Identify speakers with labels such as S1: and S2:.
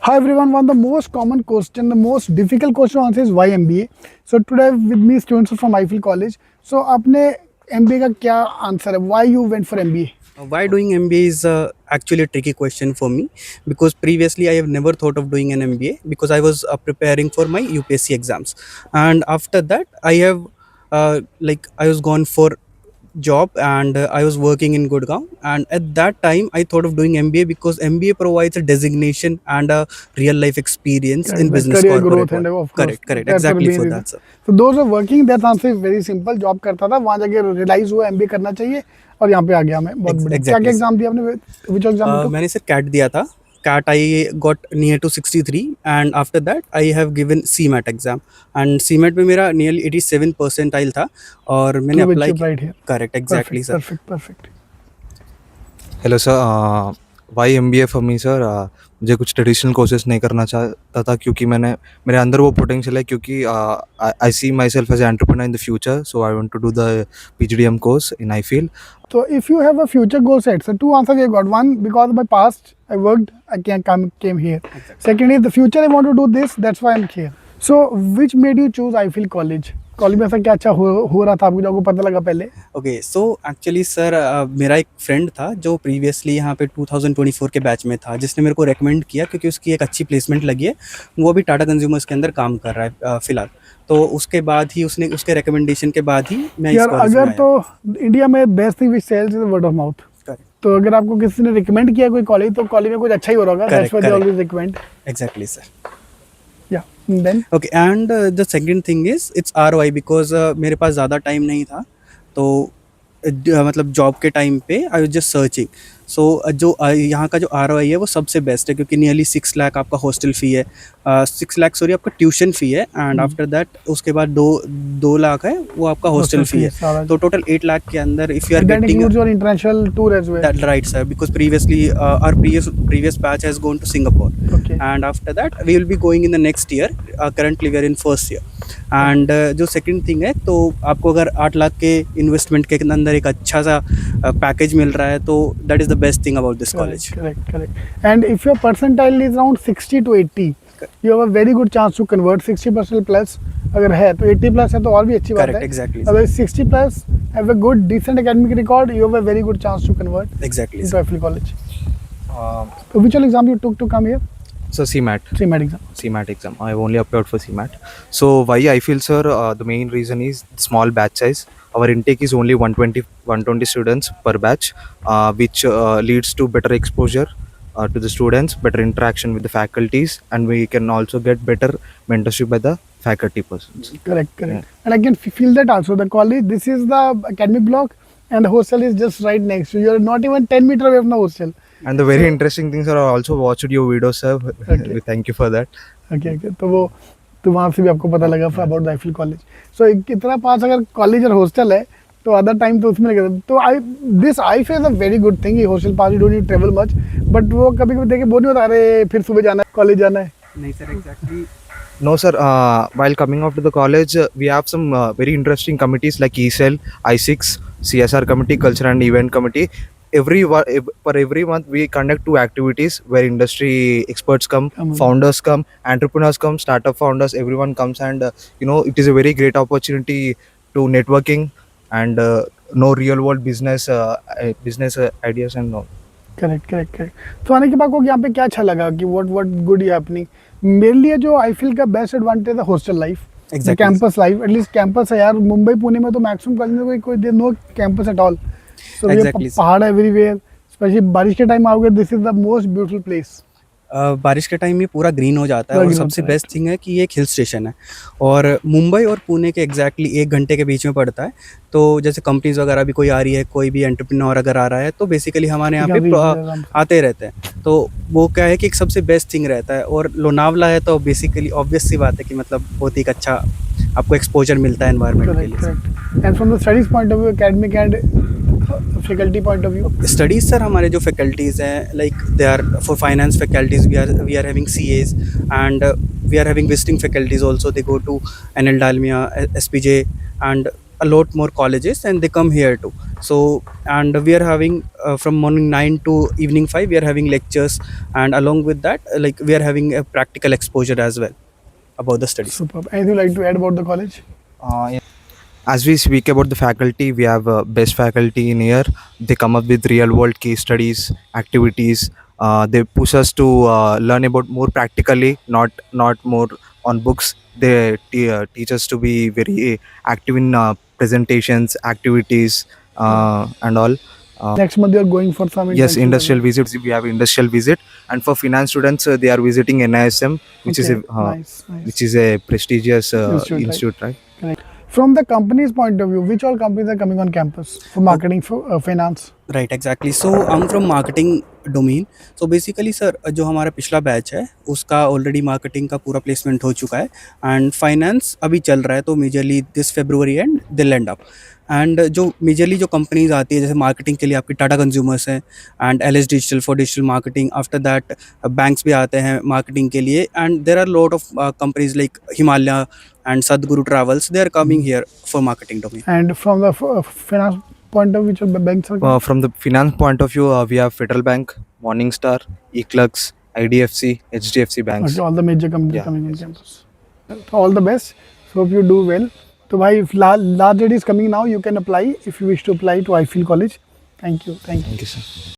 S1: Hi everyone, one of the most common question, the most difficult question to answer is why MBA. So today with me students from Eiffel College. So आपने MBA का क्या answer है? Why you went for MBA?
S2: Why doing MBA is actually a tricky question for me because previously I have never thought of doing an MBA because I was preparing for my UPSC exams, and after that I have I was gone for job, and I was working in Gurgaon, and at that time I thought of doing MBA because MBA provides a designation and a real life experience
S1: Correct,
S2: in
S1: like
S2: business
S1: career
S2: corporate
S1: growth and
S2: world.
S1: of course
S2: Correct,
S1: that's the
S2: exactly
S1: main
S2: for
S1: reason.
S2: that, sir.
S1: So those are working, that answer is very simple. Job करता था वहाँ जाके realise हुआ MBA करना चाहिए और यहाँ पे आ गया मैं. बहुत बढ़िया. क्या क्या
S2: Exactly, sir.
S1: एग्जाम दिया आपने? विच एग्जाम में?
S2: मैंने सर कैट दिया था. CAT I got near to 63, and after that I have given C MAT exam, and C MAT में मेरा नियरली 87 परसेंटाइल था और मैंने अप्लाई किया. Correct, exactly sir.
S1: Perfect.
S3: Hello sir. Why MBA for me sir. मुझे कुछ traditional courses नहीं करना चाहता था क्योंकि मेरे अंदर वो पोटेंशियल है, क्योंकि I see myself as entrepreneur in the future, so I want to do the PGDM course in I feel.
S1: So if you have a future goal set, so two answers you got. One, because of my past, I worked, came here.
S2: Exactly.
S1: Secondly, the future I want to do this, that's why I'm here. So which made you choose Eiffel College? College में ऐसा क्या अच्छा हो रहा था आपको जो आपको पता लगा पहले?
S2: ओके, सो एक्चुअली सर मेरा एक फ्रेंड था जो प्रीवियसली यहाँ पे 2024 के बैच में था, जिसने मेरे को रेकमेंड किया क्योंकि उसकी एक अच्छी प्लेसमेंट लगी है. वो अभी टाटा कंज्यूमर्स के अंदर काम कर रहा है फिलहाल. तो उसके बाद ही उसने उसके रिकमेंडेशन के बाद ही मैं इस
S1: यार
S2: कॉलेज में
S1: अगर
S2: आया.
S1: तो इंडिया में best thing which sells is word of mouth.
S2: Correct.
S1: तो अगर आपको किसी ने रिकमेंड किया कोई कॉलेज, तो कॉलेज में कुछ अच्छा ही हो रहा होगा. That's why they always recommend.
S2: Exactly sir.
S1: Yeah then
S2: okay, and the second thing is it's ROI because मेरे पास ज़्यादा टाइम नहीं था. तो मतलब जॉब के टाइम पे आई वाज जस्ट सर्चिंग. सो जो यहाँ का जो ROI है वो सबसे बेस्ट है क्योंकि नियरली 6 लाख आपका हॉस्टल फ़ी है, 6 लाख सॉरी आपका ट्यूशन फ़ी है, एंड आफ्टर दैट उसके बाद 2 लाख है वो आपका हॉस्टल फ़ी है. तो टोटल 8 लाख के अंदर if you are
S1: that
S2: getting
S1: includes your international tour as well.
S2: that right sir, because previously our previous batch has gone to Singapore.
S1: Okay.
S2: And after that we will be going in the next year. Currently we are in first year. And जो second thing है, तो आपको अगर 8 लाख के investment के अंदर एक अच्छा सा पैकेज मिल रहा है, तो that is the best thing about this college.
S1: Correct. And if your percentile is around 60 to 80, you have a very good chance to convert. 60% plus अगर है तो 80 plus है तो और भी अच्छी बात है.
S2: Exactly.
S1: अगर 60 plus have a good decent academic record, you have a very good chance to convert
S2: Exactly.
S1: into Eiffel College. So which all exam you took to come here?
S3: So CMAT.
S1: CMAT exam.
S3: CMAT exam. I have only applied for CMAT. So why I feel, sir, the main reason is small batch size. Our intake is only 120 students per batch, which leads to better exposure to the students, better interaction with the faculties, and we can also get better mentorship by the faculty persons.
S1: Correct. And I can feel that also. The college, this is the academic block, and the hostel is just right next to you. You're not even 10 meters away from the hostel.
S3: And the very interesting things are I also watched your video, sir.
S1: Okay.
S3: Thank you for that.
S1: Okay. तो वो तो वहाँ से भी आपको पता लगा about the Eiffel college. सो इतना पास अगर कॉलेज और हॉस्टल है तो आधा टाइम तो उसमें लगेगा. तो I feel a very good thing. Hostel pass you don't need travel much, but वो कभी कभी देखे बोल नहीं होता अरे फिर सुबह जाना है, कॉलेज जाना है.
S2: नहीं sir, exactly.
S3: No, sir. While coming out to the college, we have some very interesting committees like ECEL, I6, CSR committee, culture and event committee. For every month, we conduct 2 activities where industry experts come, founders come, entrepreneurs come, startup founders, everyone comes, and it is a very great opportunity to networking and know real world business ideas and all.
S1: Correct. तो आने के बाद को यहाँ पे क्या अच्छा लगा कि व्हाट गुड है अपनी. मेरे लिए जो आई फील का बेस्ट एडवांटेज है hostel life, campus life. At least campus है यार. मुंबई पुणे में तो मैक्सिमम कॉलेज में कोई नो कैंपस एट ऑल. सो ये पहाड़ है एवरीवेयर. स्पेशली बारिश के टाइम आओगे, this is the most beautiful place.
S2: बारिश के टाइम में पूरा ग्रीन हो जाता है, और सबसे बेस्ट थिंग है कि ये एक हिल स्टेशन है, और मुंबई और पुणे के एग्जैक्टली 1 घंटे के बीच में पड़ता है. तो जैसे कंपनीज वगैरह भी कोई आ रही है, कोई भी एंटरप्रेन्योर अगर आ रहा है, तो बेसिकली हमारे यहाँ पे आते रहते हैं. तो वो क्या है कि एक सबसे बेस्ट थिंग रहता है. और लोनावला है तो बेसिकली ऑब्वियस सी बात है कि मतलब बहुत ही अच्छा आपको एक्सपोजर मिलता है एनवायरनमेंट के लिए.
S1: And from the studies point of view, academic and faculty point of view.
S2: Studies sir, हमारे जो फैकल्टीज़ हैं, like they are for finance faculties we are having CAs, and we are having visiting faculties also. They go to NL Dalmia, SPJ, and a lot more colleges and they come here too. So and we are having from morning 9 to evening 5 we are having lectures, and along with that like we are having a practical exposure as well about the studies.
S1: Superb. Anything you like to add about the college?
S3: As we speak about the faculty, we have best faculty in here. They come up with real world case studies, activities. They push us to learn about more practically, not more on books. They teach us to be very active in presentations, activities, and all.
S1: Next month you are going for some
S3: Yes,
S1: internship.
S3: industrial visits. We have industrial visit, and for finance students, they are visiting NISM, which is
S1: Okay,
S3: a
S1: nice, nice.
S3: which is a prestigious
S1: Institute, right?
S3: institute, right?
S1: From the company's point of view, which all companies are coming on campus for marketing, for finance?
S2: Right exactly so I am from marketing domain. So basically sir जो हमारा पिछला batch है उसका already marketing का पूरा placement हो चुका है एंड फाइनेंस अभी चल रहा है. तो majorly this February end till end up. And जो मेजरली जो कंपनीज आती है जैसे मार्केटिंग के लिए आपकी टाटा कंज्यूमर्स हैं and LS digital for digital marketing. After that banks भी आते हैं मार्केटिंग के लिए and there are lot of companies like Himalaya and Sadhguru Travels. They are coming here for marketing domain.
S1: And from the finance point of view, which are banks are coming?
S3: From the finance point of view, we have Federal Bank, Morningstar, Eclux, IDFC, HDFC banks.
S1: Okay, all the major companies
S3: Yeah,
S1: coming on
S3: yes,
S1: campus. So all the best. So hope you do well. So bhai, if last date is coming now, you can apply if you wish to apply to iFeel College. Thank you. Thank you.
S3: Thank you, sir.